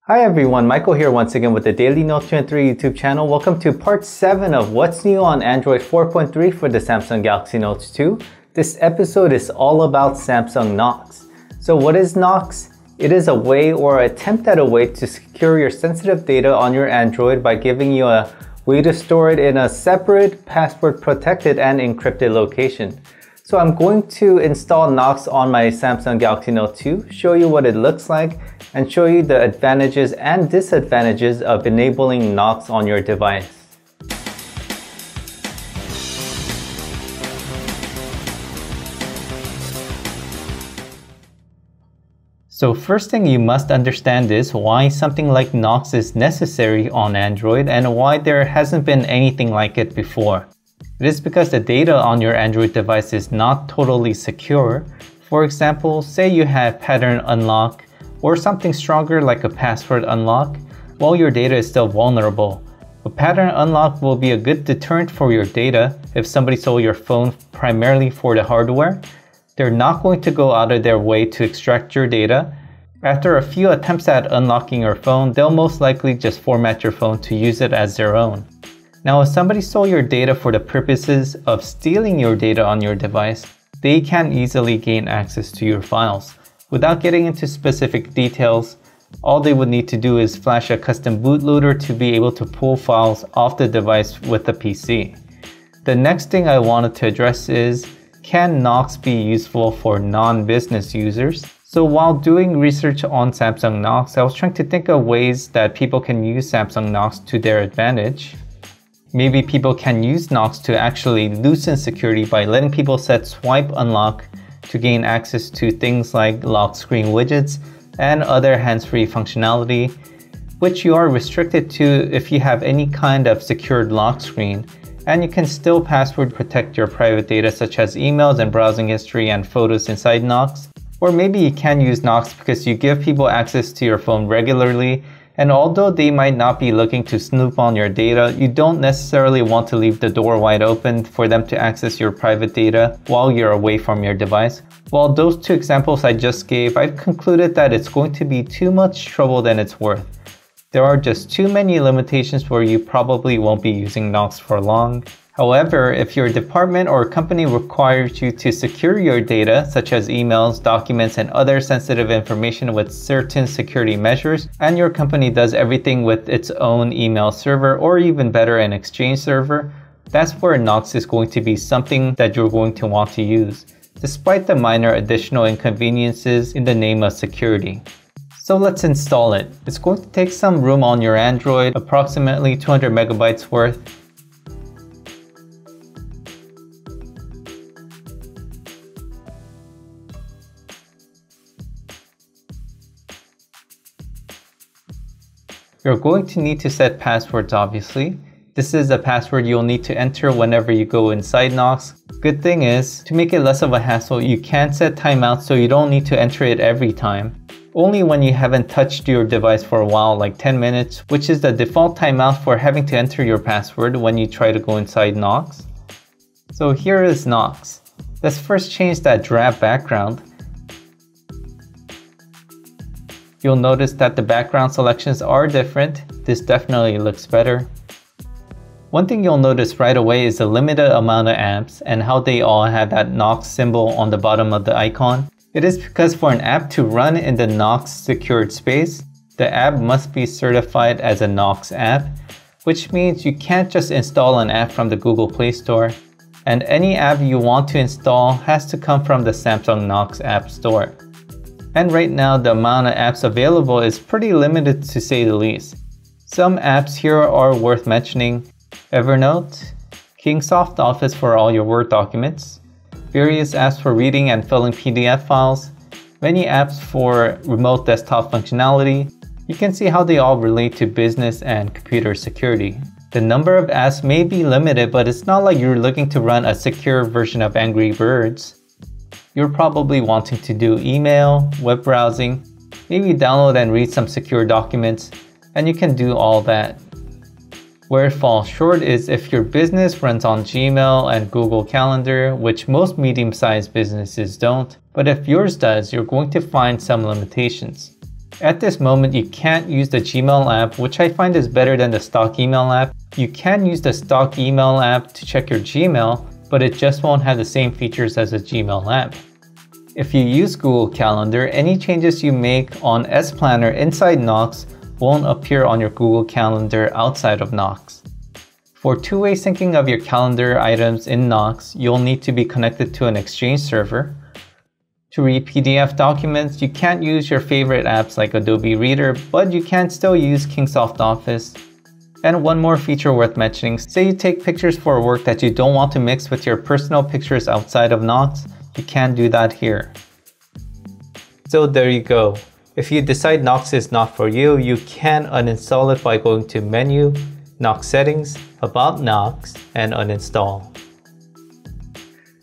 Hi everyone, Michael here once again with the Daily Note 2 and 3 YouTube channel. Welcome to part 7 of what's new on Android 4.3 for the Samsung Galaxy Note 2. This episode is all about Samsung Knox. So what is Knox? It is a way or attempt at a way to secure your sensitive data on your Android by giving you a way to store it in a separate, password protected and encrypted location. So I'm going to install Knox on my Samsung Galaxy Note 2, show you what it looks like, and show you the advantages and disadvantages of enabling Knox on your device. So first thing you must understand is why something like Knox is necessary on Android and why there hasn't been anything like it before. It is because the data on your Android device is not totally secure. For example, say you have pattern unlock or something stronger like a password unlock, while your data is still vulnerable. A pattern unlock will be a good deterrent for your data if somebody stole your phone primarily for the hardware. They're not going to go out of their way to extract your data. After a few attempts at unlocking your phone, they'll most likely just format your phone to use it as their own. Now, if somebody stole your data for the purposes of stealing your data on your device, they can easily gain access to your files. Without getting into specific details, all they would need to do is flash a custom bootloader to be able to pull files off the device with the PC. The next thing I wanted to address is, can Knox be useful for non-business users? So while doing research on Samsung Knox, I was trying to think of ways that people can use Samsung Knox to their advantage. Maybe people can use Knox to actually loosen security by letting people set swipe unlock to gain access to things like lock screen widgets and other hands-free functionality, which you are restricted to if you have any kind of secured lock screen, and you can still password protect your private data such as emails and browsing history and photos inside Knox. Or maybe you can use Knox because you give people access to your phone regularly, and although they might not be looking to snoop on your data, you don't necessarily want to leave the door wide open for them to access your private data while you're away from your device. While those two examples I just gave, I've concluded that it's going to be too much trouble than it's worth. There are just too many limitations where you probably won't be using Knox for long. However, if your department or company requires you to secure your data, such as emails, documents, and other sensitive information with certain security measures, and your company does everything with its own email server or even better, an Exchange server, that's where Knox is going to be something that you're going to want to use, despite the minor additional inconveniences in the name of security. So let's install it. It's going to take some room on your Android, approximately 200 megabytes worth. You're going to need to set passwords, obviously. This is a password you'll need to enter whenever you go inside Knox. Good thing is, to make it less of a hassle, you can set timeouts so you don't need to enter it every time. Only when you haven't touched your device for a while, like 10 minutes, which is the default timeout for having to enter your password when you try to go inside Knox. So here is Knox. Let's first change that drab background. You'll notice that the background selections are different. This definitely looks better. One thing you'll notice right away is the limited amount of apps and how they all have that Knox symbol on the bottom of the icon. It is because for an app to run in the Knox secured space, the app must be certified as a Knox app, which means you can't just install an app from the Google Play Store, and any app you want to install has to come from the Samsung Knox App Store. And right now, the amount of apps available is pretty limited to say the least. Some apps here are worth mentioning: Evernote, Kingsoft Office for all your Word documents, various apps for reading and filling PDF files, many apps for remote desktop functionality. You can see how they all relate to business and computer security. The number of apps may be limited, but it's not like you're looking to run a secure version of Angry Birds. You're probably wanting to do email, web browsing, maybe download and read some secure documents, and you can do all that. Where it falls short is if your business runs on Gmail and Google Calendar, which most medium-sized businesses don't, but if yours does, you're going to find some limitations. At this moment, you can't use the Gmail app, which I find is better than the stock email app. You can use the stock email app to check your Gmail, but it just won't have the same features as a Gmail app. If you use Google Calendar, any changes you make on S Planner inside Knox won't appear on your Google Calendar outside of Knox. For two-way syncing of your calendar items in Knox, you'll need to be connected to an Exchange server. To read PDF documents, you can't use your favorite apps like Adobe Reader, but you can still use Kingsoft Office. And one more feature worth mentioning, say you take pictures for work that you don't want to mix with your personal pictures outside of Knox, you can do that here. So there you go. If you decide Knox is not for you, you can uninstall it by going to Menu, Knox Settings, About Knox, and Uninstall.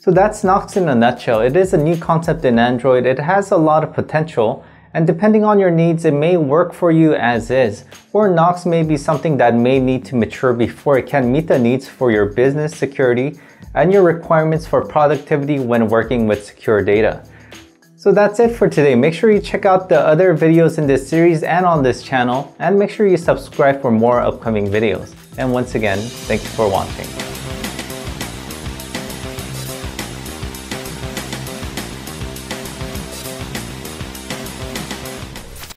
So that's Knox in a nutshell. It is a new concept in Android. It has a lot of potential, and depending on your needs, it may work for you as is, or Knox may be something that may need to mature before it can meet the needs for your business security and your requirements for productivity when working with secure data. So that's it for today. Make sure you check out the other videos in this series and on this channel, and make sure you subscribe for more upcoming videos. And once again, thank you for watching.